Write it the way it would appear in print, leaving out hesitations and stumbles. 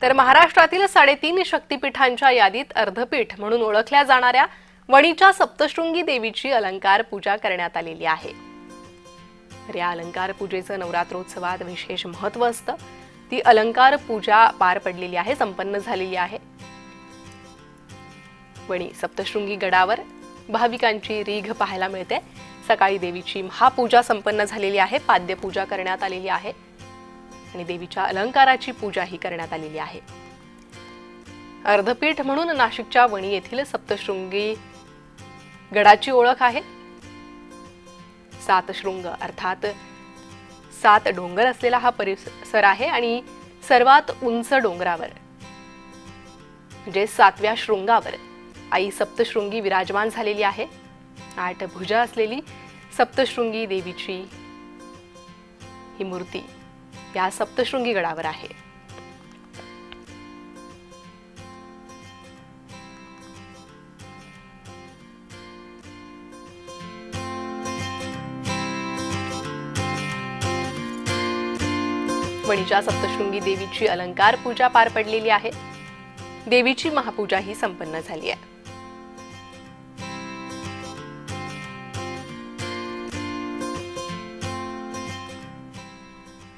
तर महाराष्ट्रातील 3.5 शक्तिपीठांच्या यादीत अर्धपीठ म्हणून ओळखल्या जाणाऱ्या वणीच्या सप्तशृंगी देवीची अलंकार पूजा करण्यात आलेली आहे। तर या अलंकार पूजेचं नवरात्रोत्सवात विशेष महत्त्व असतं। ती अलंकार पूजा पार पडलेली आहे, संपन्न झालेली आहे। वणी सप्तशृंगी गडावर भाविकांची रीघ पाहायला मिळते। सकाळी देवीची महापूजा संपन्न झालेली आहे, पाद्यपूजा करण्यात आलेली आहे आणि देवीच्या अलंकाराची पूजाही करण्यात आलेली आहे। अर्धपीठ म्हणून नाशिकच्या वणी येथील सप्तशृंगी गडाची ओळख आहे। 7 शृंग अर्थात 7 डोंगर असलेला हा परिसर आहे आणि सर्वात उंच डोंगरावर म्हणजे 7व्या शृंगावर आई सप्तशृंगी विराजमान झालेली आहे। 8 भुजा असलेली सप्तशृंगी देवीची ही मूर्ती या सप्तशृंगी गडावर आहे। वणीच्या सप्तशृंगी देवीची अलंकार पूजा पार पडलेली आहे। देवीची महापूजा ही संपन्न झाली आहे।